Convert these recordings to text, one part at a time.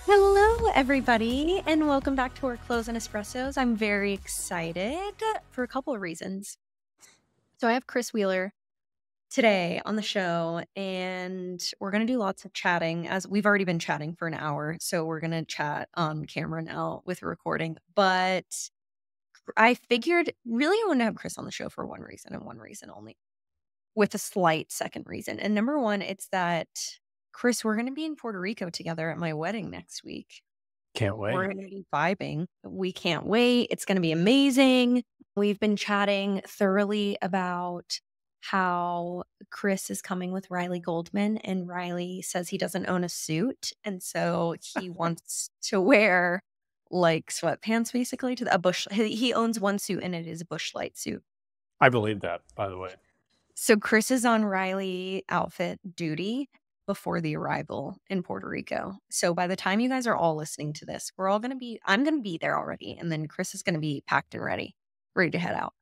Hello, everybody, and welcome back to our Close and Espressos. I'm very excited for a couple of reasons. So I have Chris Wheeler today on the show, and we're going to do lots of chatting as we've already been chatting for an hour. So we're going to chat on camera now with a recording. But I figured really I wanted to have Chris on the show for one reason and one reason only, with a slight second reason. And number one, it's that Chris, we're going to be in Puerto Rico together at my wedding next week. Can't We're wait. going to be vibing. We can't wait. It's going to be amazing. We've been chatting thoroughly about how Chris is coming with Riley Goldman, and Riley says he doesn't own a suit. And so he wants to wear like sweatpants basically to a bush. He owns one suit and it is a bush light suit. I believe that, by the way. So Chris is on Riley outfit duty before the arrival in Puerto Rico. So by the time you guys are all listening to this, I'm going to be there already. And then Chris is going to be packed and ready to head out.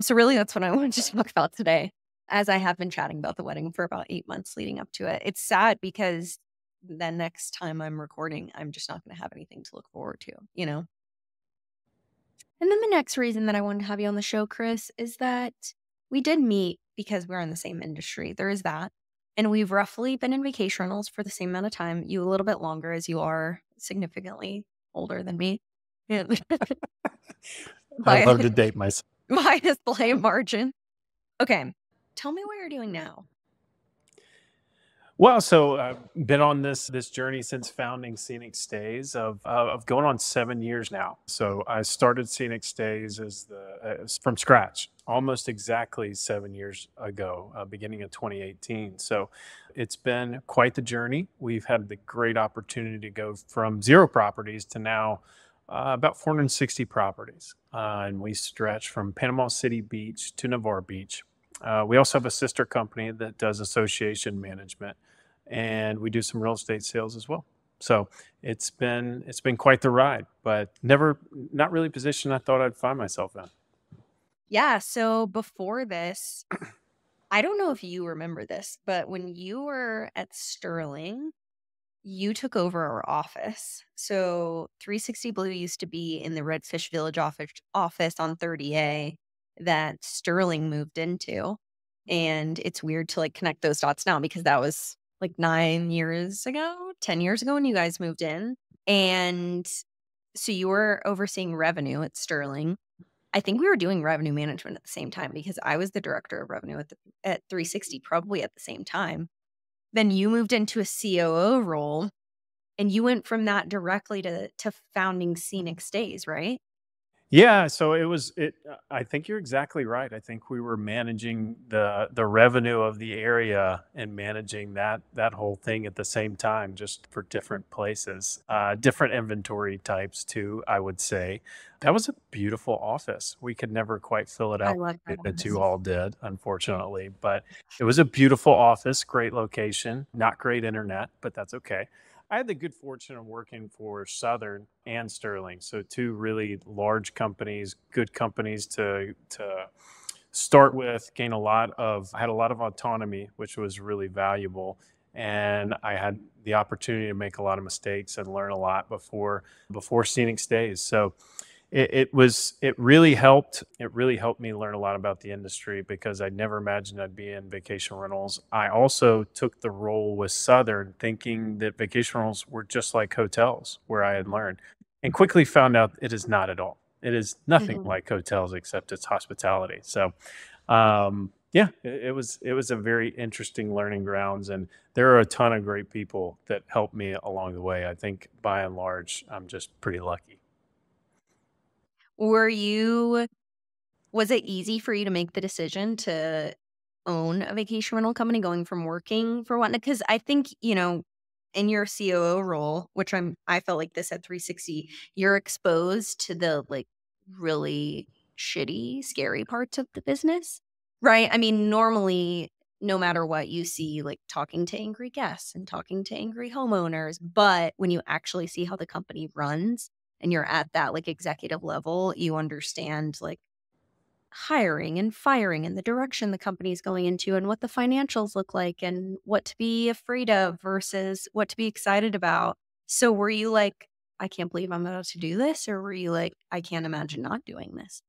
So really that's what I wanted to talk about today, as I have been chatting about the wedding for about 8 months leading up to it. It's sad because the next time I'm recording, I'm just not going to have anything to look forward to, you know? And then the next reason that I wanted to have you on the show, Chris, is that we did meet because we're in the same industry. There is that. And we've roughly been in vacation rentals for the same amount of time. You a little bit longer, as you are significantly older than me. Yeah. I by, love to date myself. by a slight margin. Okay. Tell me what you're doing now. Well, so I've been on this journey since founding Scenic Stays of going on 7 years now. So I started Scenic Stays from scratch, almost exactly 7 years ago, beginning of 2018. So it's been quite the journey. We've had the great opportunity to go from 0 properties to now about 460 properties, and we stretch from Panama City Beach to Navarre Beach. We also have a sister company that does association management, and we do some real estate sales as well. So it's been quite the ride, but not really position I thought I'd find myself in. Yeah. So before this, I don't know if you remember this, but when you were at Sterling, you took over our office. So 360 Blue used to be in the Redfish Village office on 30A that Sterling moved into. And it's weird to like connect those dots now because that was like 9 years ago, 10 years ago when you guys moved in. And so you were overseeing revenue at Sterling. I think we were doing revenue management at the same time because I was the director of revenue at 360 probably at the same time. Then you moved into a COO role and you went from that directly to founding Scenic Stays, right? Yeah, so I think you're exactly right. I think we were managing the revenue of the area and managing that whole thing at the same time, just for different places, different inventory types too, I would say. That was a beautiful office. We could never quite fill it I out love that that office. you all did, unfortunately, but it was a beautiful office, great location, not great internet, but that's okay. I had the good fortune of working for Southern and Sterling, so two really large companies, good companies to start with. I had a lot of autonomy, which was really valuable, and I had the opportunity to make a lot of mistakes and learn a lot before Scenic Stays. So it really helped. It really helped me learn a lot about the industry because I never imagined I'd be in vacation rentals. I also took the role with Southern thinking that vacation rentals were just like hotels where I had learned, and quickly found out it is not at all. It is nothing Mhm. like hotels except it's hospitality. So yeah, it was a very interesting learning grounds, and there are a ton of great people that helped me along the way. I think by and large, I'm just pretty lucky. Were you Was it easy for you to make the decision to own a vacation rental company going from working for one? Because I think, in your COO role, which I felt like this at 360, you're exposed to the like really shitty, scary parts of the business, right? I mean, normally, no matter what, you see like talking to angry guests and talking to angry homeowners. But when you actually see how the company runs and you're at that like executive level, you understand like hiring and firing and the direction the company is going into and what the financials look like and what to be afraid of versus what to be excited about. So were you like, I can't believe I'm about to do this? Or were you like, I can't imagine not doing this?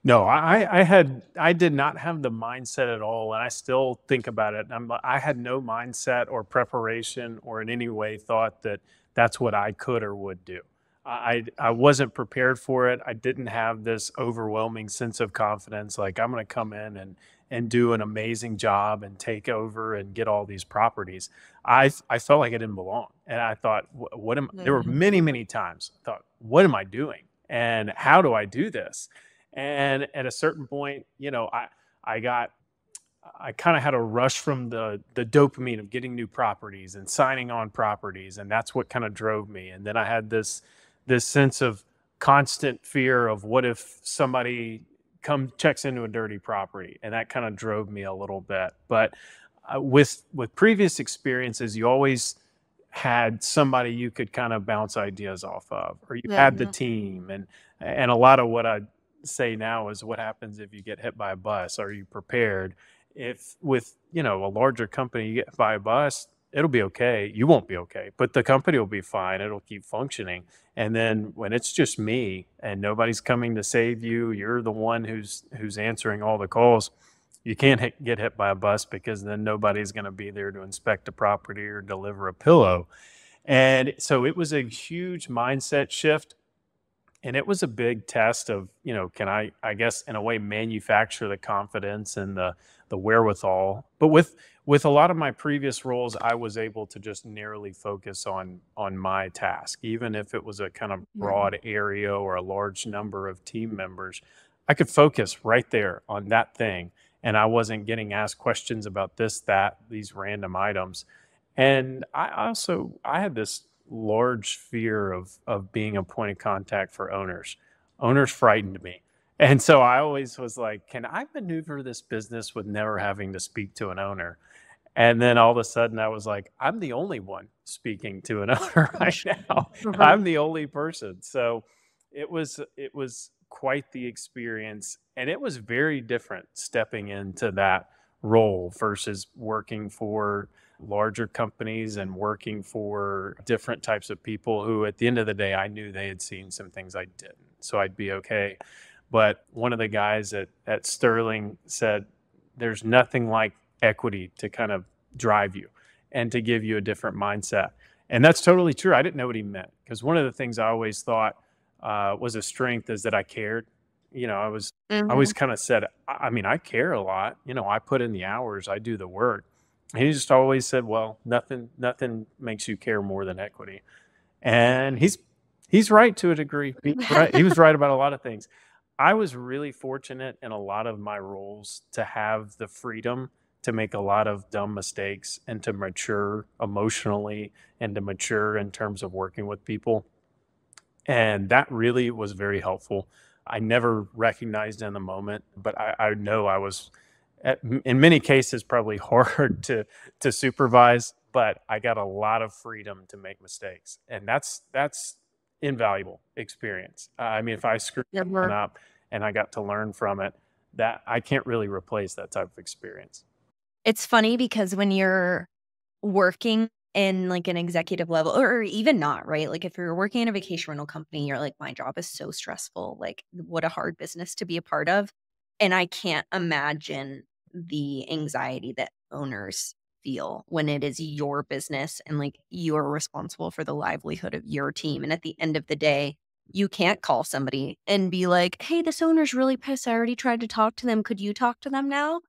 No, I did not have the mindset at all, and I still think about it. I had no mindset or preparation or in any way thought that that's what I could or would do. I wasn't prepared for it. I didn't have this overwhelming sense of confidence, like I'm going to come in and do an amazing job and take over and get all these properties. I felt like I didn't belong, and I thought, what am? There were Mhm. many times I thought, what am I doing, and how do I do this? And at a certain point, I got I kind of had a rush from the dopamine of getting new properties and signing on properties, and that's what kind of drove me. And then I had this sense of constant fear of what if somebody come checks into a dirty property, and that kind of drove me a little bit. But with previous experiences, you always had somebody you could kind of bounce ideas off of, or you had the Yeah. team, and a lot of what I say now is what happens if you get hit by a bus? Are you prepared? If with a larger company you get hit by a bus, it'll be okay. You won't be okay, but the company will be fine. It'll keep functioning. And then when it's just me and nobody's coming to save you, you're the one who's answering all the calls. You can't get hit by a bus because then nobody's going to be there to inspect a property or deliver a pillow. And so it was a huge mindset shift, and it was a big test of, can I guess in a way manufacture the confidence and the wherewithal. But with a lot of my previous roles, I was able to just narrowly focus on my task, even if it was a kind of Mhm. broad area or a large number of team members. I could focus right there on that thing, and I wasn't getting asked questions about this, that, these random items. And I had this large fear of being a point of contact for owners. Owners frightened me. And so I always was like, can I maneuver this business with never having to speak to an owner? And then all of a sudden I was like, I'm the only one speaking to an owner right now. I'm the only person. So it was quite the experience, and it was very different stepping into that role versus working for larger companies and working for different types of people who at the end of the day I knew they had seen some things I didn't. So I'd be okay. But one of the guys at Sterling said, there's nothing like equity to kind of drive you and to give you a different mindset. And that's totally true. I didn't know what he meant, because one of the things I always thought was a strength is that I cared. I always Mhm. kind of said, I mean, I care a lot. I put in the hours, I do the work. And he just always said, well, nothing makes you care more than equity. And he's right to a degree. He was right about a lot of things. I was really fortunate in a lot of my roles to have the freedom to make a lot of dumb mistakes and to mature emotionally and to mature in terms of working with people. And that really was very helpful. I never recognized in the moment, but I know I was, in many cases, probably hard to supervise. But I got a lot of freedom to make mistakes, and that's invaluable experience. I mean, if I screw something Never. up and I got to learn from it, that I can't really replace that type of experience. It's funny because when you're working in, like, an executive level or even not, right? Like, if you're working in a vacation rental company, you're like, "My job is so stressful, like, what a hard business to be a part of." And I can't imagine the anxiety that owners feel when it is your business and, like, you're responsible for the livelihood of your team, and at the end of the day, you can't call somebody and be like, "Hey, this owner's really pissed, I already tried to talk to them, could you talk to them now?"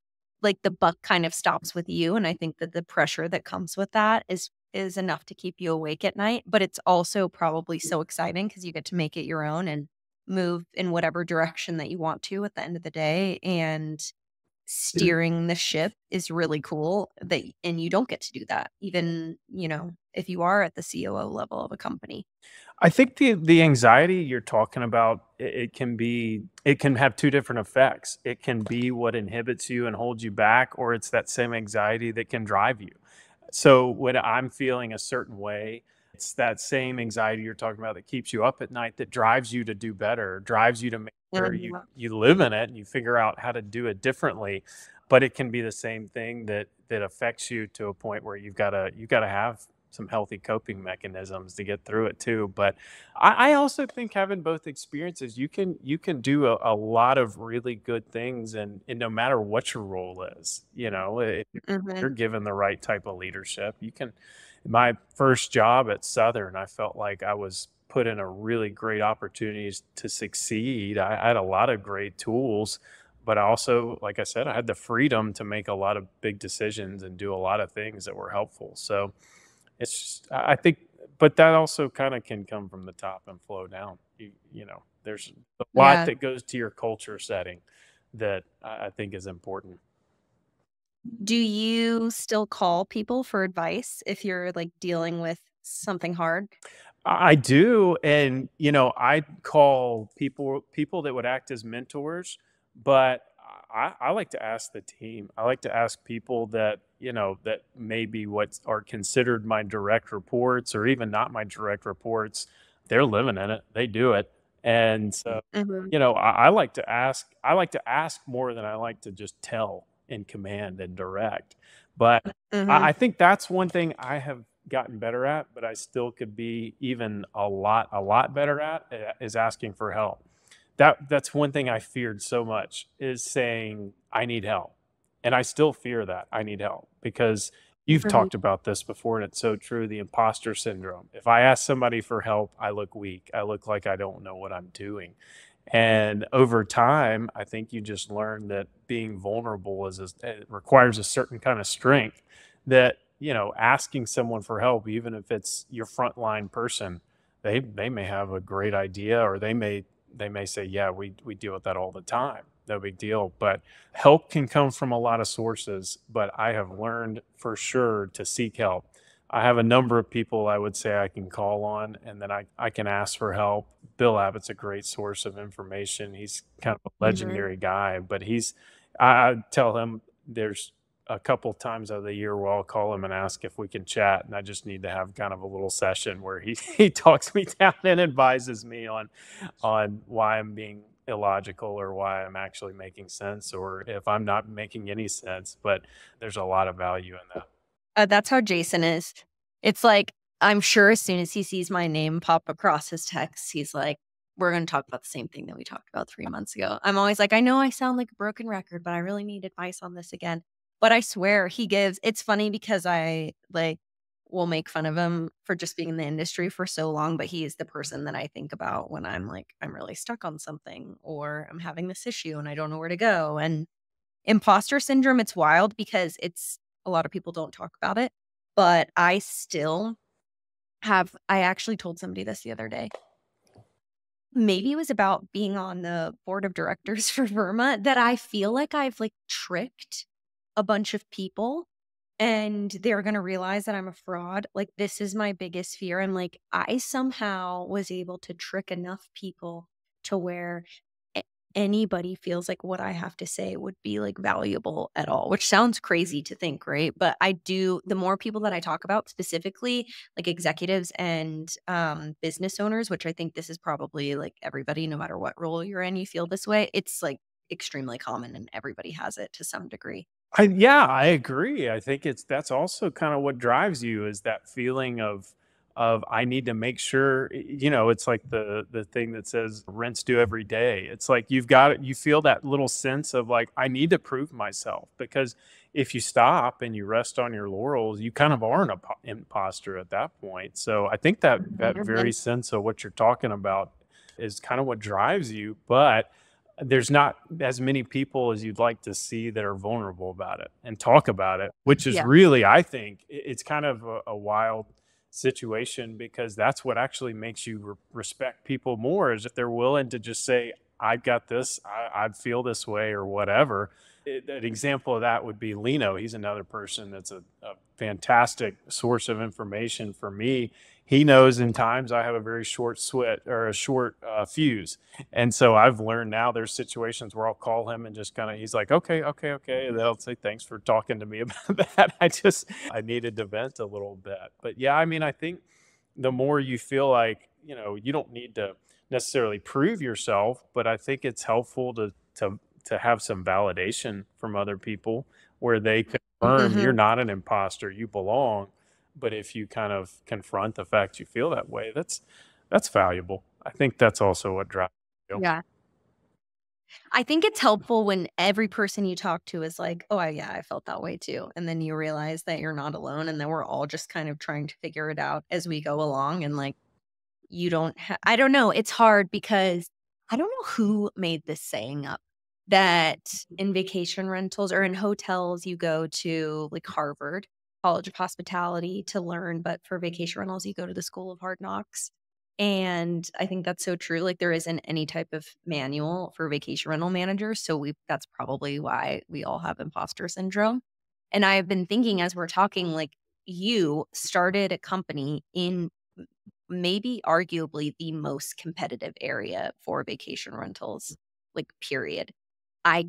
Like, the buck kind of stops with you, and I think that the pressure that comes with that is enough to keep you awake at night, but it's also probably so exciting because you get to make it your own and move in whatever direction that you want to at the end of the day, and steering the ship is really cool that and you don't get to do that even, if you are at the COO level of a company. I think the anxiety you're talking about, it can have two different effects. It can be what inhibits you and holds you back, or it's that same anxiety that can drive you. So when I'm feeling a certain way, it's that same anxiety you're talking about that keeps you up at night, that drives you to do better, drives you to make sure Mhm. you live in it and you figure out how to do it differently. But it can be the same thing that affects you to a point where you've got to have some healthy coping mechanisms to get through it too. But I also think having both experiences, you can do a lot of really good things, and no matter what your role is, if you're Mhm. given the right type of leadership, you can. My first job at Southern, I felt like I was put in a really great opportunities to succeed. I had a lot of great tools, but I also, like I said, I had the freedom to make a lot of big decisions and do a lot of things that were helpful. So it's just, I think, but that also kind of can come from the top and flow down. There's a lot Yeah. that goes to your culture setting that I think is important. Do you still call people for advice if you're, like, dealing with something hard? I do, and, I call people that would act as mentors, but I like to ask the team. I like to ask people that, that maybe what are considered my direct reports or even not my direct reports. They're living in it. They do it. And so, Mhm. I like to ask more than I like to just tell and command and direct. But I Mhm. think that's one thing I have gotten better at, but I still could be even a lot better at, is asking for help. That's one thing I feared so much, is saying I need help. And I still fear that I need help because you've Mhm. talked about this before and it's so true, the imposter syndrome. If I ask somebody for help, I look weak. I look like I don't know what I'm doing. And over time, I think you just learn that being vulnerable it requires a certain kind of strength that, asking someone for help, even if it's your frontline person, they may have a great idea, or they may say, yeah, we deal with that all the time. No big deal. But help can come from a lot of sources, but I have learned for sure to seek help. I have a number of people I would say I can call on, and then I can ask for help. Bill Abbott's a great source of information. He's kind of a Mhm. legendary guy, but I tell him there's a couple times of the year where I'll call him and ask if we can chat, and I just need to have kind of a little session where he he talks me down and advises me on why I'm being illogical or why I'm actually making sense, or if I'm not making any sense. But there's a lot of value in that. That's how Jason is. It's like, I'm sure as soon as he sees my name pop across his text, he's like, "We're gonna talk about the same thing that we talked about 3 months ago." I'm always like, "I know I sound like a broken record, but I really need advice on this again." But I swear he gives it's funny because I, like, will make fun of him for just being in the industry for so long, but he is the person that I think about when I'm like, I'm really stuck on something or I'm having this issue and I don't know where to go, and imposter syndrome, it's wild because it's a lot of people don't talk about it, but I still I actually told somebody this the other day. Maybe it was about being on the board of directors for Verma that I feel like I've, like, tricked a bunch of people, and they're gonna realize that I'm a fraud. Like, this is my biggest fear. I'm like, I somehow was able to trick enough people to where a anybody feels like what I have to say would be, like, valuable at all, which sounds crazy to think, right? But I do the more people that I talk about, specifically, like, executives and, business owners, which I think this is probably, like, everybody, no matter what role you're in, you feel this way. It's, like, extremely common and everybody has it to some degree. Yeah, I agree. I think that's also kind of what drives you, is that feeling of I need to make sure, it's like the thing that says rent's due every day. It's like you feel that little sense of like I need to prove myself, because if you stop and you rest on your laurels, you kind of are an imposter at that point. So I think that very Mhm. sense of what you're talking about is kind of what drives you, but there's not as many people as you'd like to see that are vulnerable about it and talk about it, which is Yeah. really, I think, it's kind of a wild situation, because that's what actually makes you respect people more, is if they're willing to just say, I've got this, I feel this way, or whatever. An example of that would be Lino. He's another person that's a fantastic source of information for me. He knows in times I have a very short switch, or a short fuse, and so I've learned now there's situations where I'll call him and just kind of, he's like, okay, okay, okay. And then I'll say, thanks for talking to me about that. I needed to vent a little bit. But yeah, I mean, I think the more you feel like, you don't need to necessarily prove yourself, but I think it's helpful to have some validation from other people where they confirm you're Mhm. not an imposter, you belong. but if you kind of confront the fact you feel that way, that's valuable. I think that's also what drives you. Yeah. I think it's helpful when every person you talk to is like, "Oh, yeah, I felt that way too." And then you realize that you're not alone and that we're all just kind of trying to figure it out as we go along and like you don't I don't know, it's hard because I don't know who made this saying up that in vacation rentals or in hotels you go to like Harvard College of Hospitality to learn, but for vacation rentals you go to the School of Hard Knocks. And I think that's so true. Like there isn't any type of manual for vacation rental managers, so we that's probably why we all have imposter syndrome. And I've been thinking as we're talking like you started a company in maybe arguably the most competitive area for vacation rentals, like, period. I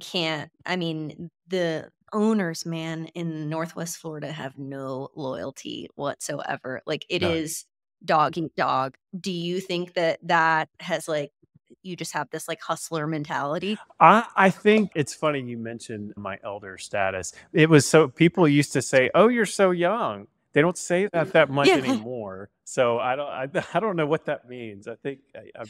mean, the owners, man, in Northwest Florida have no loyalty whatsoever. Like, it None. is dog eat dog. Do you think that that has, like you just have this, like, hustler mentality? I think it's funny you mentioned my elder status. It was so people used to say, "Oh, you're so young." They don't say that much Yeah. anymore. So I don't know what that means. I think I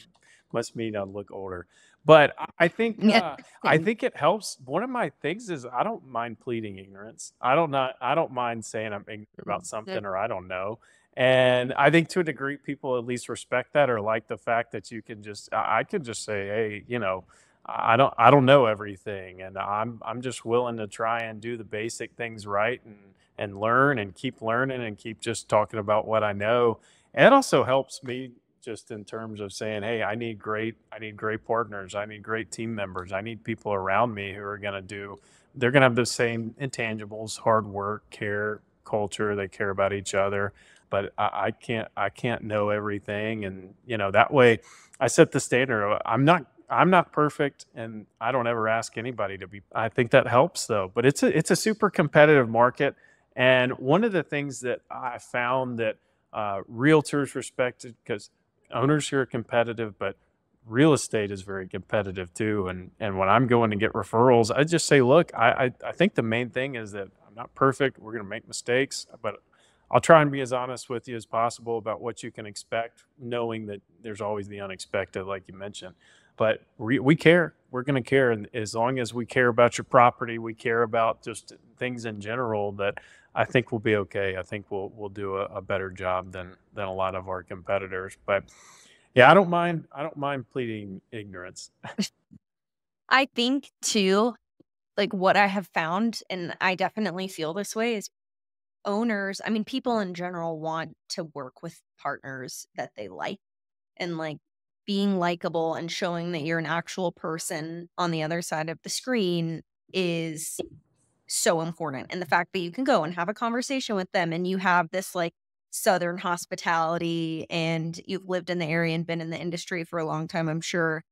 must mean I look older. But Yeah, I same. think it helps. One of my things is I don't mind pleading ignorance. I don't mind saying I'm ignorant about That something or I don't know. And I think to a degree people at least respect that or like the fact that you can just I can just say, "Hey, you know, I don't know everything, and I'm just willing to try and do the basic things right and learn and keep learning and keep just talking about what I know. And it also helps me just in terms of saying, hey, I need great partners, I need great team members, I need people around me who are going to do they're going to have the same intangibles, hard work, care, culture, they care about each other. But I can't know everything, and you know that way I set the standard. I'm not perfect, and I don't ever ask anybody to be. I think that helps though. But it's a super competitive market, and one of the things that I found that realtors respected because owners here are competitive, but real estate is very competitive too. And when I'm going to get referrals, I just say, look, I think the main thing is that I'm not perfect. We're going to make mistakes, but I'll try and be as honest with you as possible about what you can expect, knowing that there's always the unexpected, like you mentioned. But we care. We're going to care, and as long as we care about your property, we care about just things in general. That I think we'll be okay. I think we'll do a better job than a lot of our competitors. But yeah, I don't mind pleading ignorance. I think too, like, what I have found, and I definitely feel this way, is owners I mean, people in general want to work with partners that they like, and, like, being likable and showing that you're an actual person on the other side of the screen is so important, and the fact that you can go and have a conversation with them, and you have this, like, Southern hospitality, and you've lived in the area and been in the industry for a long time, I'm sure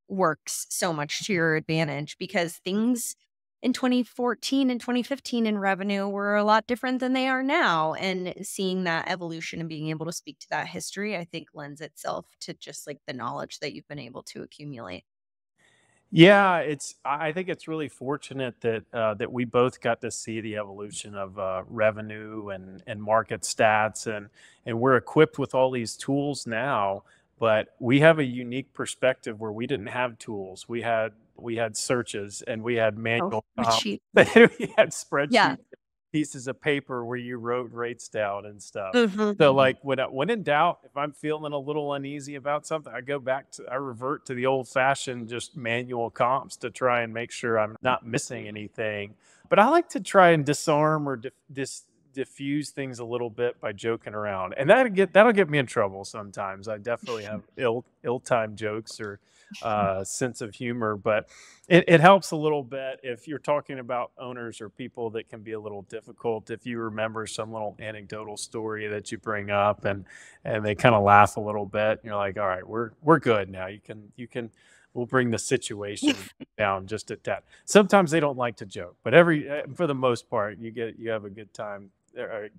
works so much to your advantage because things in 2014 and 2015 in revenue were a lot different than they are now. And seeing that evolution and being able to speak to that history, I think lends itself to just like the knowledge that you've been able to accumulate. Yeah, I think it's really fortunate that that we both got to see the evolution of revenue and market stats, and we're equipped with all these tools now. But we have a unique perspective where we didn't have tools. We had searches and we had Oh, manual sheet. we had Yeah. spreadsheets, pieces of paper where you wrote rates down and stuff. Mhm. So, like, when in doubt, if I'm feeling a little uneasy about something, I revert to the old-fashioned just manual comps to try and make sure I'm not missing anything. But I like to try and disarm or diffuse things a little bit by joking around, and that'll get me in trouble sometimes. I definitely have ill-timed jokes or sense of humor, but it helps a little bit if you're talking about owners or people that can be a little difficult. If you remember some little anecdotal story that you bring up and they kind of laugh a little bit, and you're like, all right, we're good now. You can we'll bring the situation down just a tad. Sometimes they don't like to joke, but for the most part, you have a good time, or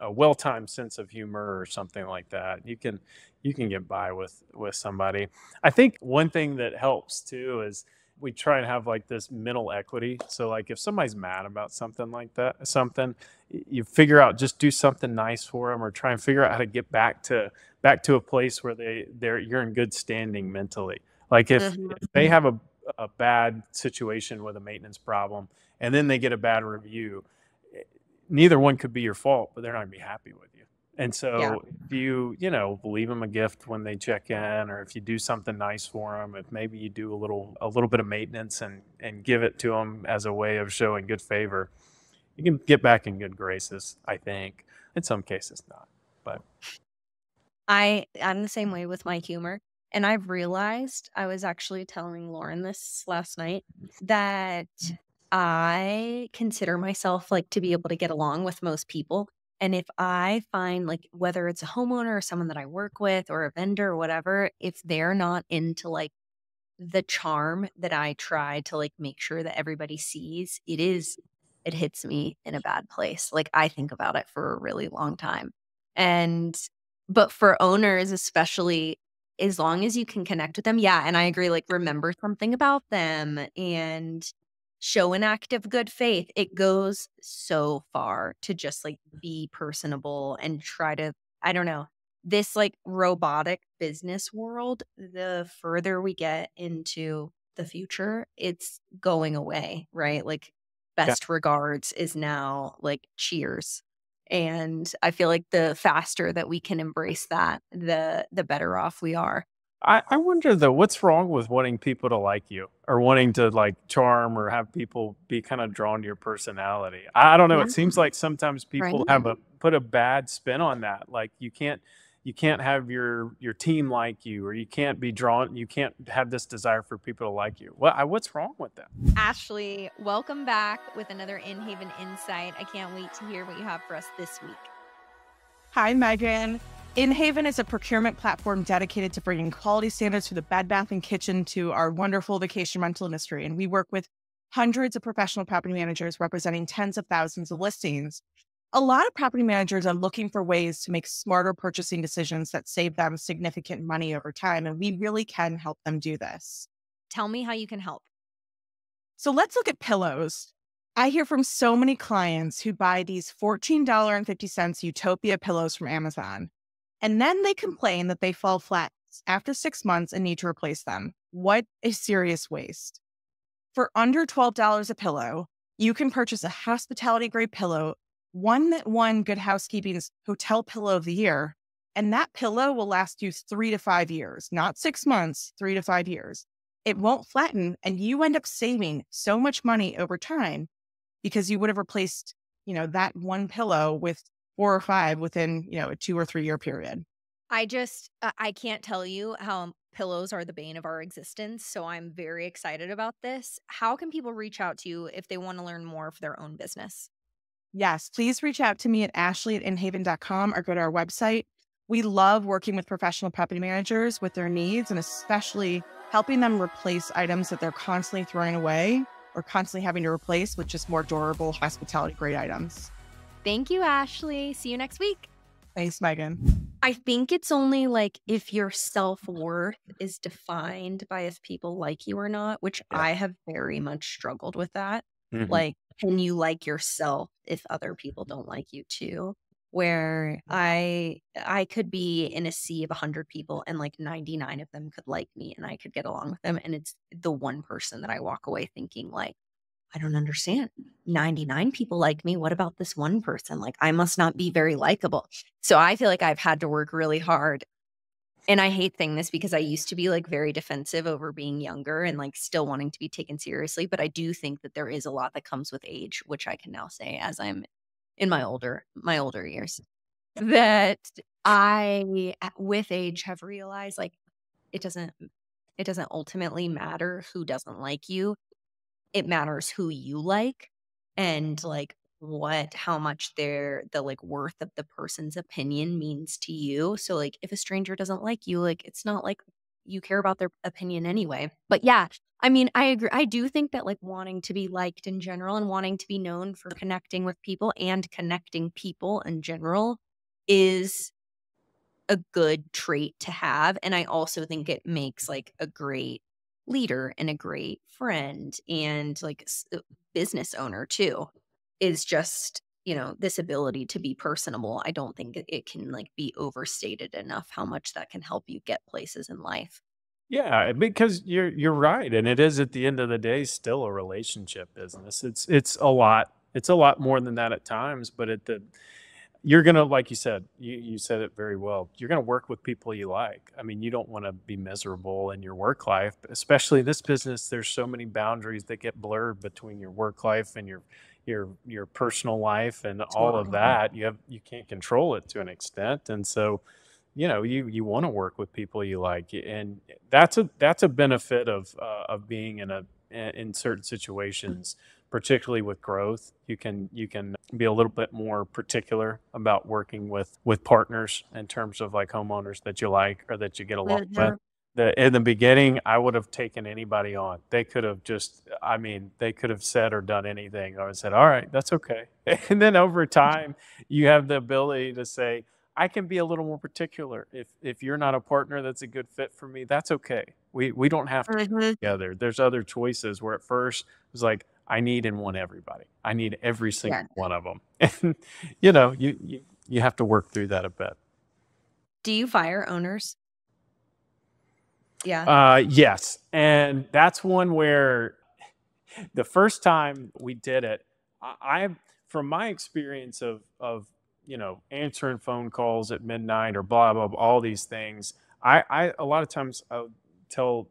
a well-timed sense of humor or something like that. You can get by with somebody. I think one thing that helps too is we try and have like this mental equity. So like if somebody's mad about something like that, something you figure out, just do something nice for them, or try and figure out how to get back to a place where you're in good standing mentally. Like if they have a bad situation with a maintenance problem and then they get a bad review, eh, neither one could be your fault, but they're not gonna be happy with you. And Yeah. so if you leave them a gift when they check in, or if you do something nice for them, if maybe you do a little bit of maintenance and give it to them as a way of showing good favor, you can get back in good graces, I think. In some cases not. But I'm the same way with my humor, and I've realized I was actually telling Lauren this last night, that I consider myself, like, to be able to get along with most people, and if I find, like, whether it's a homeowner or someone that I work with or a vendor or whatever, if they're not into, like, the charm that I try to, like, make sure that everybody sees, it hits me in a bad place. Like, I think about it for a really long time. And but for owners, especially, as long as you can connect with them, yeah, and I agree, like, remember something about them and show an act of good faith. It goes so far to just, like, be personable and try to, I don't know, this, like, robotic business world, the further we get into the future, it's going away, right? Like, yeah, best regards is now, like, cheers. And I feel like the faster that we can embrace that, the better off we are. I wonder though, what's wrong with wanting people to like you, or wanting to like charm or have people be kind of drawn to your personality? I don't know. Yeah, It seems like sometimes people right? have a put a bad spin on that. Like you can't have your team like you, or you can't be drawn. You can't have this desire for people to like you. What's wrong with that? Ashley, welcome back with another In Haven Insight. I can't wait to hear what you have for us this week. Hi, Meaghan. InHaven is a procurement platform dedicated to bringing quality standards for the bed, bath, and kitchen to our wonderful vacation rental industry. And we work with hundreds of professional property managers representing tens of thousands of listings. A lot of property managers are looking for ways to make smarter purchasing decisions that save them significant money over time. And we really can help them do this. Tell me how you can help. So let's look at pillows. I hear from so many clients who buy these $14.50 Utopia pillows from Amazon, and then they complain that they fall flat after 6 months and need to replace them. What a serious waste. For under $12 a pillow, you can purchase a hospitality grade pillow, one that won Good Housekeeping's Hotel Pillow of the Year, and that pillow will last you 3 to 5 years, not 6 months, 3 to 5 years. It won't flatten, and you end up saving so much money over time because you would have replaced, that one pillow with 4 or 5 within, a 2 or 3 year period. I can't tell you how pillows are the bane of our existence. So I'm very excited about this. How can people reach out to you if they want to learn more for their own business? Yes, please reach out to me at ashley@inhaven.com or go to our website. We love working with professional property managers with their needs and especially helping them replace items that they're constantly throwing away or constantly having to replace with just more durable hospitality grade items. Thank you, Ashley. See you next week. Thanks, Meaghan. I think it's only like if your self-worth is defined by if people like you or not, which Yeah. I have very much struggled with that. Mhm. Like, can you like yourself if other people don't like you too? Where I could be in a sea of 100 people and like 99 of them could like me and I could get along with them. And it's the one person that I walk away thinking like, I don't understand. 99 people like me. What about this one person? Like, I must not be very likable. So I feel like I've had to work really hard. And I hate saying this because I used to be like very defensive over being younger and like still wanting to be taken seriously. But I do think that there is a lot that comes with age, which I can now say as I'm in my older years, that with age have realized like it doesn't it doesn't ultimately matter who doesn't like you. It matters who you like and, like, how much the, like, worth of the person's opinion means to you. So, like, if a stranger doesn't like you, like, it's not like you care about their opinion anyway. But, yeah, I mean, I agree. I do think that, like, wanting to be liked in general and wanting to be known for connecting with people and connecting people in general is a good trait to have, and I also think it makes, like, a great leader and a great friend and like business owner too, is just, this ability to be personable. I don't think it can like be overstated enough how much that can help you get places in life. Yeah, because you're right, and it is at the end of the day still a relationship business. It's a lot more than that at times, but at the you're gonna like you said it very well. You're gonna work with people you like. I mean, you don't want to be miserable in your work life, especially in this business. There's so many boundaries that get blurred between your work life and your personal life and all of Totally. that. You can't control it to an extent, and so you want to work with people you like, and that's a benefit of being in certain situations, particularly with growth. You can be a little bit more particular about working with partners in terms of like homeowners that you like or that you get along with. Mhm. In the beginning, I would have taken anybody on. They could have just, I mean, they could have said or done anything. I would have said, all right, that's okay. And then over time, you have the ability to say, I can be a little more particular. If you're not a partner that's a good fit for me, that's okay. We don't have to Mhm. work together. There's other choices where at first it was like, I need and want everybody. I need every single Yeah. one of them. And you have to work through that a bit. Do you fire owners? Yeah. Yes, and that's one where the first time we did it, I from my experience of answering phone calls at midnight or blah blah, blah all these things. I a lot of times I would tell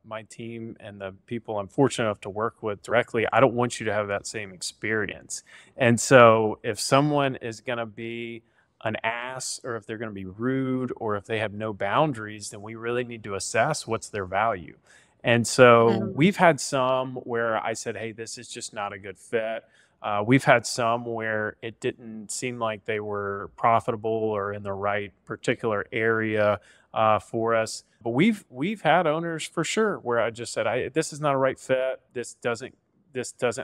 my team and the people I'm fortunate enough to work with directly, I don't want you to have that same experience. And so if someone is going to be an ass or if they're going to be rude or if they have no boundaries, then we really need to assess what's their value. And so Mhm. we've had some where I said, hey, this is just not a good fit. We've had some where it didn't seem like they were profitable or in the right particular area for us. But we've had owners for sure where I just said, this is not a right fit. This doesn't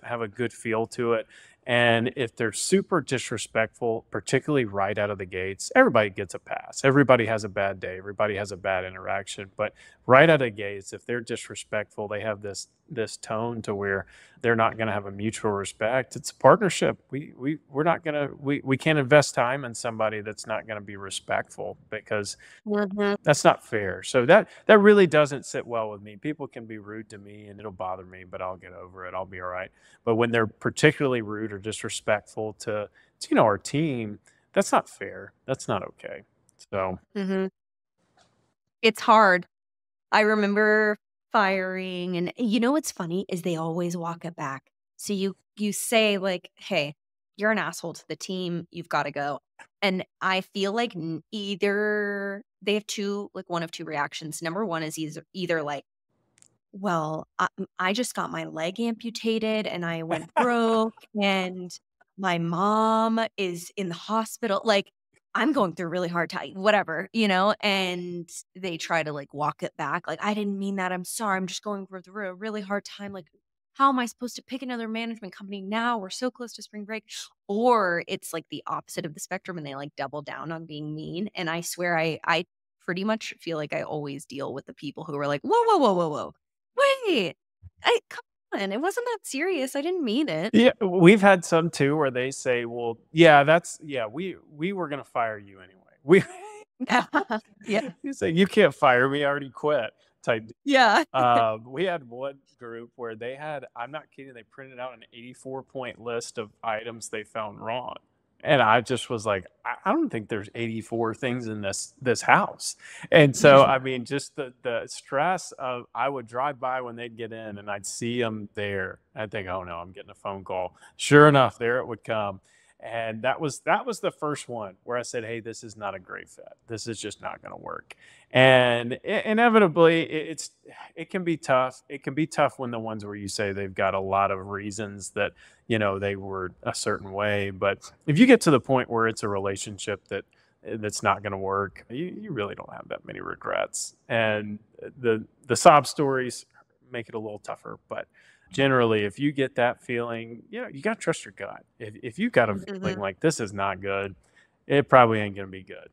have a good feel to it. And if they're super disrespectful, particularly right out of the gates, everybody gets a pass. Everybody has a bad day. Everybody has a bad interaction. But right out of the gates, if they're disrespectful, they have this tone to where they're not going to have a mutual respect. It's a partnership. We're not going to we can't invest time in somebody that's not going to be respectful because Mhm. that's not fair. So that really doesn't sit well with me. People can be rude to me and it'll bother me, but I'll get over it. I'll be all right. But when they're particularly rude or disrespectful to our team, that's not fair. That's not okay. So Mhm. It's hard. I remember firing, and what's funny is they always walk it back. So you say like, "Hey, you're an asshole to the team. You've got to go." And I feel like either they have two, like one of two reactions. Number one is either like, well, I just got my leg amputated and I went broke and my mom is in the hospital. Like, I'm going through a really hard time, whatever, and they try to like walk it back. Like, I didn't mean that. I'm sorry. I'm just going through a really hard time. Like, how am I supposed to pick another management company now? We're so close to spring break. Or it's like the opposite of the spectrum and they like double down on being mean. And I swear I pretty much feel like I always deal with the people who are like, whoa, whoa, whoa, whoa, whoa. Wait, come on, it wasn't that serious, I didn't mean it. yeah, we've had some too where they say, well, yeah, we were gonna fire you anyway. We Yeah, you say you can't fire me, I already quit type. yeah. We had one group where they had, I'm not kidding, they printed out an 84-point list of items they found wrong. And I just was like, I don't think there's 84 things in this house. And so, I mean, just the stress of I would drive by when they'd get in and I'd see them there. I'd think, oh no, I'm getting a phone call. Sure enough, there it would come. And that was the first one where I said, hey, this is not a great fit. This is just not going to work. And inevitably, it can be tough. It can be tough when the ones where you say they've got a lot of reasons that they were a certain way. But if you get to the point where it's a relationship that's not going to work, you really don't have that many regrets. And the sob stories make it a little tougher. But generally, if you get that feeling, you got to trust your gut. If you got a feeling Mhm. like this is not good, it probably ain't going to be good.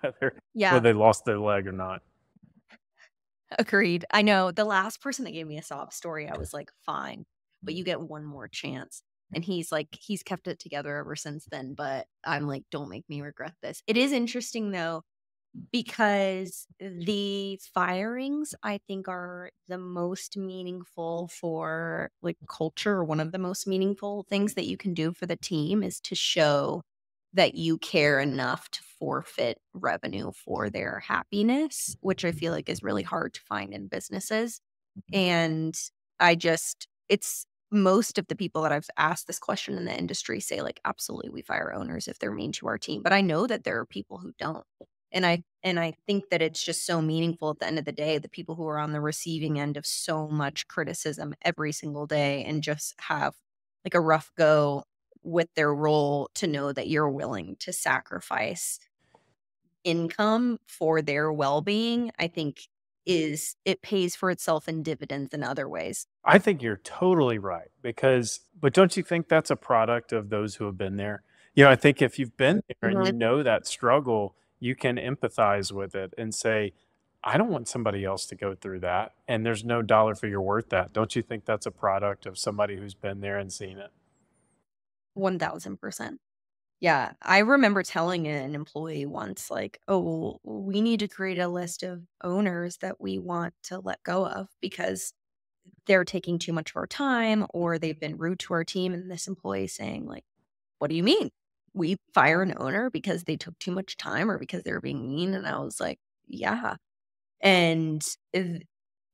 whether Yeah. whether they lost their leg or not. Agreed. I know the last person that gave me a sob story, I was like, fine, but you get one more chance. And he's like, he's kept it together ever since then. But I'm like, don't make me regret this. It is interesting though, because the firings, I think, are the most meaningful for like culture, or one of the most meaningful things that you can do for the team is to show that you care enough to forfeit revenue for their happiness, which I feel like is really hard to find in businesses. And it's most of the people that I've asked this question in the industry say, like, absolutely, we fire owners if they're mean to our team. But I know that there are people who don't. And I think that it's just so meaningful at the end of the day, the people who are on the receiving end of so much criticism every single day and just have like a rough go with their role, to know that you're willing to sacrifice income for their well-being, I think it pays for itself in dividends in other ways. I think you're totally right but don't you think that's a product of those who have been there? I think if you've been there and you Mhm. know that struggle, you can empathize with it and say, I don't want somebody else to go through that. And there's no dollar figure worth that. Don't you think that's a product of somebody who's been there and seen it? 1000%. Yeah, I remember telling an employee once, like, "Oh, we need to create a list of owners that we want to let go of because they're taking too much of our time or they've been rude to our team." And this employee saying, like, "What do you mean? We fire an owner because they took too much time or because they're being mean?" And I was like, "Yeah." And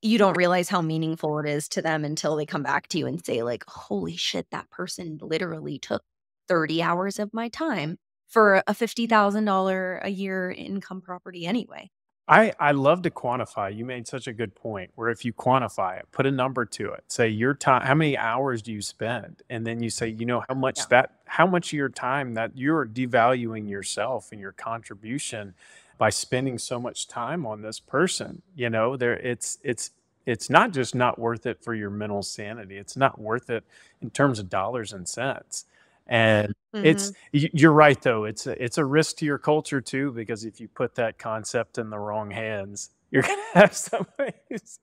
you don't realize how meaningful it is to them until they come back to you and say, like, "Holy shit, that person literally took 30 hours of my time for a $50,000 a year income property anyway." I love to quantify. You made such a good point where if you quantify it, put a number to it. Say your time, how many hours do you spend? And then you say, Yeah. how much of your time that you're devaluing yourself and your contribution by spending so much time on this person. It's not just not worth it for your mental sanity. It's not worth it in terms of dollars and cents. And Mhm. you're right though, it's a risk to your culture too, because if you put that concept in the wrong hands, you're gonna have somebody who's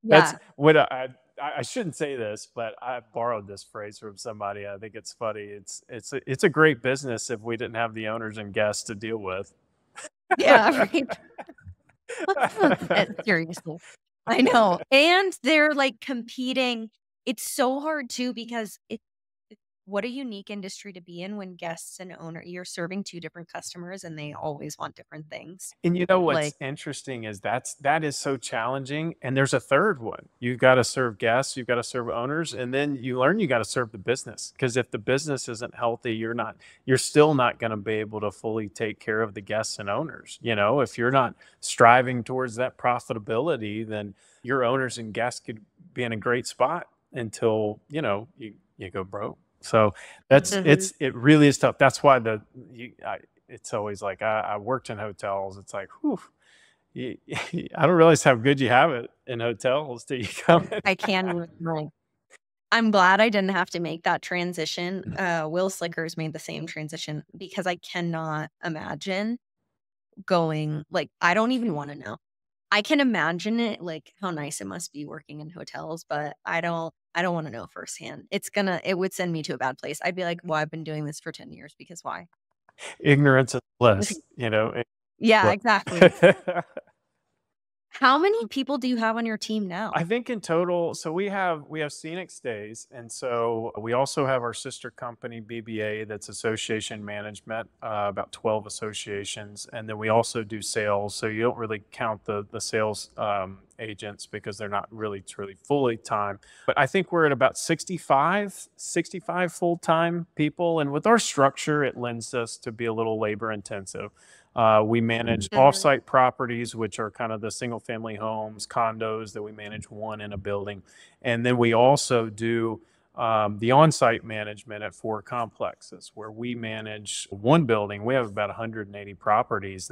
that's Yeah. what I shouldn't say this, but I borrowed this phrase from somebody. I think it's funny. It's a great business if we didn't have the owners and guests to deal with. Yeah, right. Seriously. I know, and they're, like, competing. It's so hard too because what a unique industry to be in when guests and owner you're serving 2 different customers and they always want different things. And you know Like what's interesting is that is so challenging, and there's a third one. You gotta serve guests, you've gotta serve owners, and then you learn you gotta serve the business. Because if the business isn't healthy, you're still not gonna be able to fully take care of the guests and owners, If you're not striving towards that profitability, then your owners and guests could be in a great spot until, you go broke. So, mhm. it really is tough. That's why it's always like I worked in hotels. It's like, whew, you, I don't realize how good you have it in hotels till you come in. I can't even, like, I'm glad I didn't have to make that transition. Will Slickers made the same transition because I cannot imagine going, like, I don't even wanna know. I can imagine it, like, how nice it must be working in hotels, but I don't wanna know firsthand. It would send me to a bad place. I'd be like, "Well, I've been doing this for 10 years because why?" Ignorance is bliss, you know. Yeah, exactly. Bliss. How many people do you have on your team now? I think in total, so we have Scenic Stays, and so we also have our sister company BBA, that's association management, about 12 associations, and then we also do sales. So you don't really count the sales agents because they're not really truly fully time. But I think we're at about 65 full time people, and with our structure, it lends us to be a little labor intensive. We manage Mhm. offsite properties, which are kind of the single family homes, condos that we manage one in a building. And then we also do the on-site management at 4 complexes where we manage one building. We have about 180 properties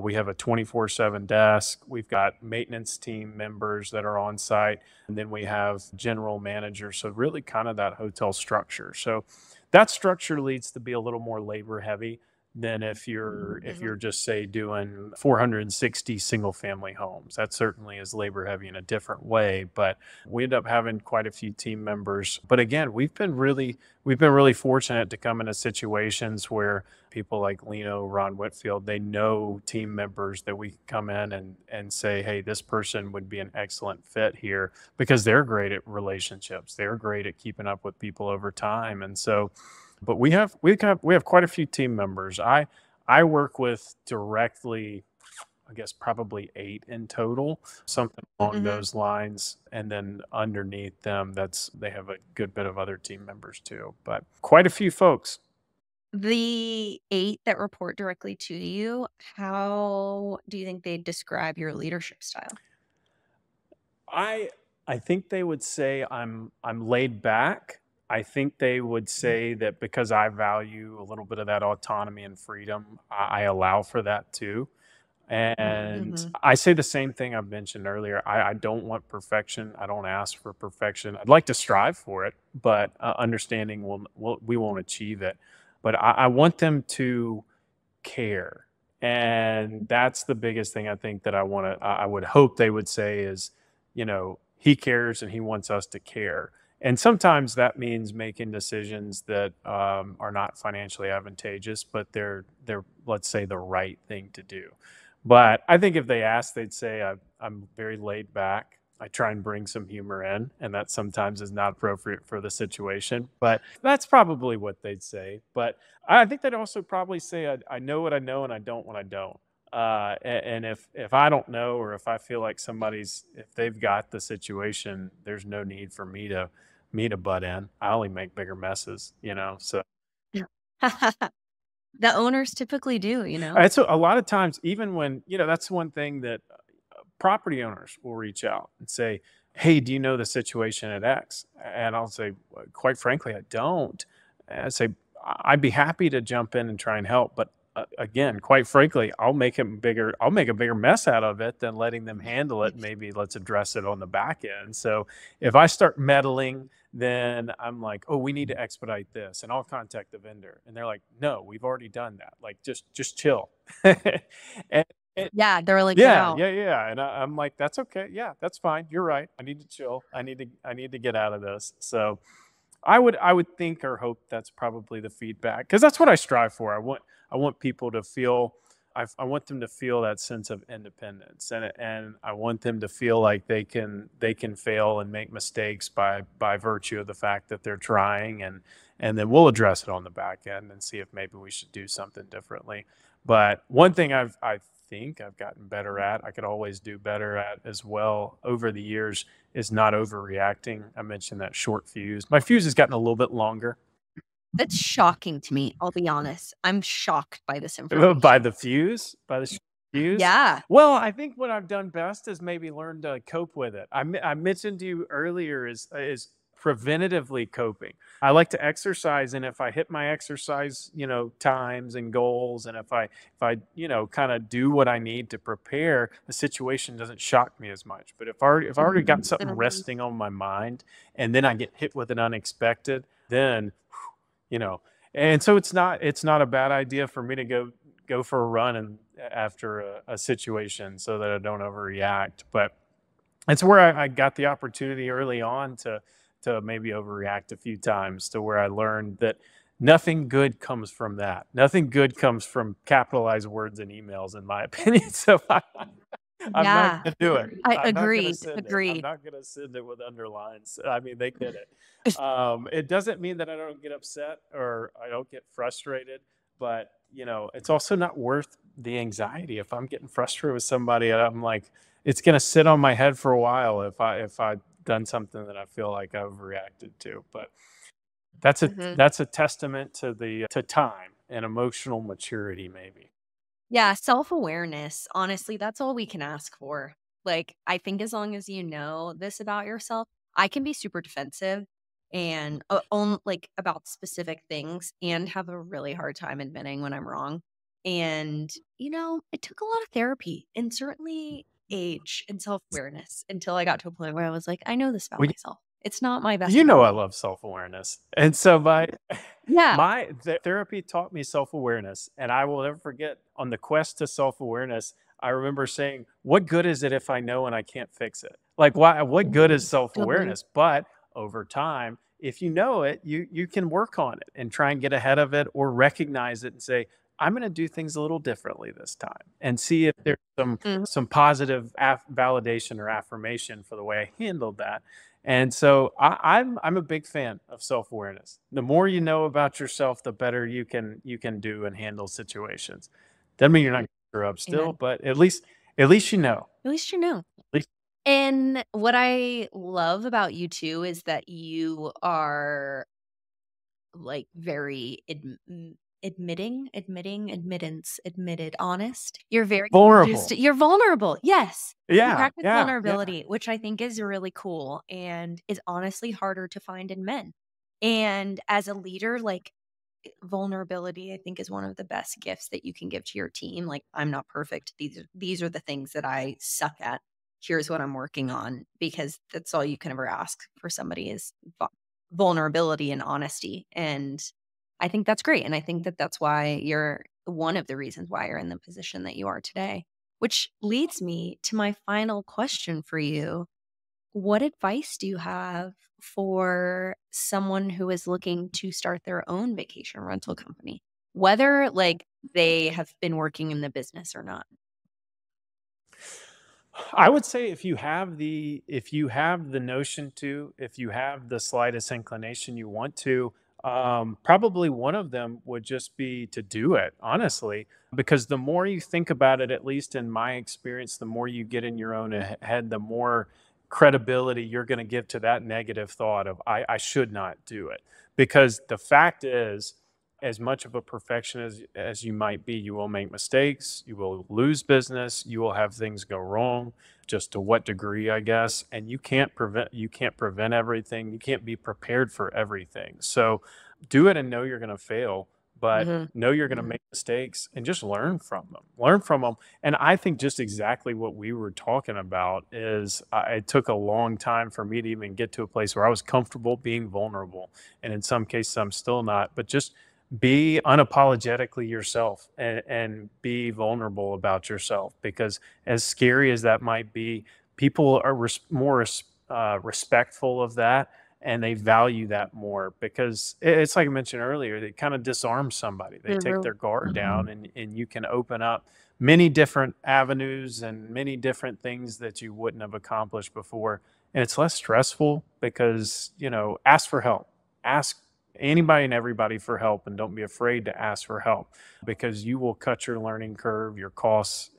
we have a 24/7 desk. We've got maintenance team members that are on site. And then we have general managers. So really kind of that hotel structure. So that structure leads to be a little more labor heavy than if Mhm. you're just say doing 460 single family homes. That certainly is labor heavy in a different way, but we end up having quite a few team members. But again, we've been really fortunate to come into situations where people like Lino, Ron Whitfield, they know team members that we can come in and say, hey, this person would be an excellent fit here because they're great at relationships. They're great at keeping up with people over time. And so, but we have quite a few team members. I work with directly, I guess probably 8 in total, something along Mhm. those lines. And then underneath them, they have a good bit of other team members too, but quite a few folks. The 8 that report directly to you, how do you think they describe your leadership style? I I think they would say I'm laid back. I think they would say that because I value a little bit of that autonomy and freedom, I allow for that too. And Mhm. I say the same thing I mentioned earlier. I don't want perfection. I don't ask for perfection. I'd like to strive for it, but understanding we won't achieve it. But I want them to care. And that's the biggest thing I think that I would hope they would say is, he cares and he wants us to care. And sometimes that means making decisions that are not financially advantageous, but they're let's say the right thing to do. But I think if they asked, they'd say I'm very laid back. I try and bring some humor in, and that sometimes is not appropriate for the situation. But that's probably what they'd say. But I think they'd also probably say I know what I know and I don't what I don't. And if I don't know, or if I feel like if they've got the situation, there's no need for me to butt in. I only make bigger messes. So Yeah. The owners typically do, you know? it's a lot of times, even when that's one thing that property owners will reach out and say, "Hey, do you know the situation at X?" And I'll say, "Well, quite frankly, I don't." And I say, I'd be happy to jump in and try and help, but again, quite frankly, I'll make it bigger. I'll make a bigger mess out of it than letting them handle it. Maybe let's address it on the back end. So if I start meddling, then I'm like, "Oh, we need to expedite this," and I'll contact the vendor, and they're like, "No, we've already done that. Like, just chill." and, Yeah, they're like, "Get yeah, out." yeah, yeah, and I'm like, "That's okay. Yeah, that's fine. You're right. I need to chill. I need to get out of this." So, I would think or hope that's probably the feedback because that's what I strive for. I want people to feel I want them to feel that sense of independence, and I want them to feel like they can fail and make mistakes by virtue of the fact that they're trying, and then we'll address it on the back end and see if maybe we should do something differently. But one thing I think I've gotten better at, I could always do better at as well over the years, is not overreacting. I mentioned that short fuse. My fuse has gotten a little bit longer. That's shocking to me, I'll be honest. I'm shocked by this By information. the fuse? By the fuse? Yeah. Well, I think what I've done best is maybe learn to cope with it. I mentioned to you earlier is preventatively coping. I like to exercise, and if I hit my exercise, times and goals, and if I kind of do what I need to prepare, the situation doesn't shock me as much. But if I already got something Mhm. resting on my mind, and then I get hit with an unexpected, then you know and so it's not a bad idea for me to go for a run and after a situation so that I don't overreact. But it's where I got the opportunity early on to maybe overreact a few times, to where I learned that nothing good comes from that. Nothing good comes from capitalized words and emails, in my opinion. So I'm not Yeah. gonna do it. I I'm not gonna agreed, send it. I'm agreed. not gonna send it with underlines. I mean, they get it. It doesn't mean that I don't get upset or I don't get frustrated, but it's also not worth the anxiety. If I'm getting frustrated with somebody, and I'm like, it's gonna sit on my head for a while if I've done something that I feel like I've reacted to. But that's a Mhm. that's a testament to time and emotional maturity, maybe. Yeah, self-awareness, honestly, that's all we can ask for. Like, I think as long as you know this about yourself, I can be super defensive and, on like, about specific things and have a really hard time admitting when I'm wrong. And, it took a lot of therapy and certainly age and self-awareness until I got to a point where I was like, "I know this about Well, myself." It's not my best You know I friend. love self-awareness. And so Yeah. my therapy taught me self-awareness, and I will never forget on the quest to self-awareness, I remember saying, "What good is it if I know and I can't fix it?" Like, why what good is Totally. self-awareness? But over time, if you know it, you can work on it and try and get ahead of it or recognize it and say, "I'm gonna do things a little differently this time," and see if there's Mhm. some positive validation or affirmation for the way I handled that. And so I'm a big fan of self-awareness. The more you know about yourself, the better you can do and handle situations. Doesn't mean you're not gonna screw up still, Amen. but at least you know. At least you know. At least And what I love about you too is that you are like very admitted, honest. You're very just vulnerable. you're vulnerable. Yes. You Yeah, practice yeah, yeah. vulnerability, which I think is really cool and is honestly harder to find in men. And as a leader, like vulnerability, I think is one of the best gifts that you can give to your team. Like, I'm not perfect. These are the things that I suck at. Here's what I'm working on, because that's all you can ever ask for somebody is vulnerability and honesty. And I think that's great. And I think that that's why you're one of the reasons why you're in the position that you are today, which leads me to my final question for you. What advice do you have for someone who is looking to start their own vacation rental company? Whether like they have been working in the business or not. I would say if you have the notion to, if you have the slightest inclination you want to, probably one of them would just be to do it, honestly, because the more you think about it, at least in my experience, the more you get in your own head, the more credibility you're going to give to that negative thought of I should not do it. Because the fact is, as much of a perfectionist as you might be, you will make mistakes, you will lose business, you will have things go wrong, just to what degree, I guess, and you can't prevent everything. You can't be prepared for everything. So do it and know you're going to fail, but Mhm. know you're going to make mistakes and just learn from them. Learn from them. And I think just exactly what we were talking about is it took a long time for me to even get to a place where I was comfortable being vulnerable. And in some cases, I'm still not, but just be unapologetically yourself and be vulnerable about yourself, because as scary as that might be, people are more respectful of that, and they value that more because it's like I mentioned earlier, it kind of disarms somebody. They take Mhm. their guard down, and you can open up many different avenues and many different things that you wouldn't have accomplished before. And it's less stressful because, ask for help. Ask anybody and everybody for help, and don't be afraid to ask for help, because you will cut your learning curve, your costs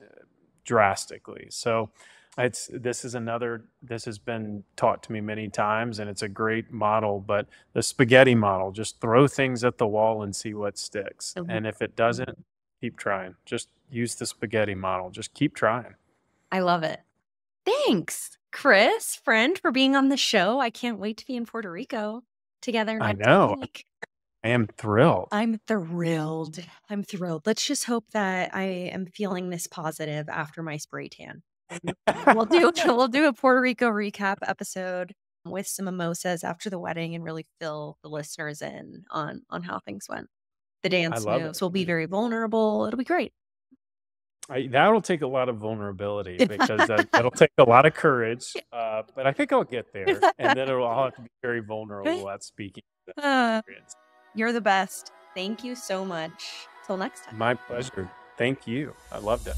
drastically. So this has been taught to me many times, and it's a great model, but the spaghetti model, just throw things at the wall and see what sticks. Mhm. And if it doesn't, keep trying. Just use the spaghetti model. Just keep trying. I love it. Thanks, Chris, friend, for being on the show. I can't wait to be in Puerto Rico together I next know. week. I am thrilled. I'm thrilled. I'm thrilled. Let's just hope that I am feeling this positive after my spray tan. We'll do we'll do a Puerto Rico recap episode with some mimosas after the wedding and really fill the listeners in on how things went. The I dance love it. moves will be very vulnerable. It'll be great. That'll take a lot of vulnerability, because that'll take a lot of courage. But I think I'll get there, and then I'll have to be very vulnerable at speaking to that Uh, experience. you're the best. Thank you so much. Till next time. My pleasure. Thank you. I loved it.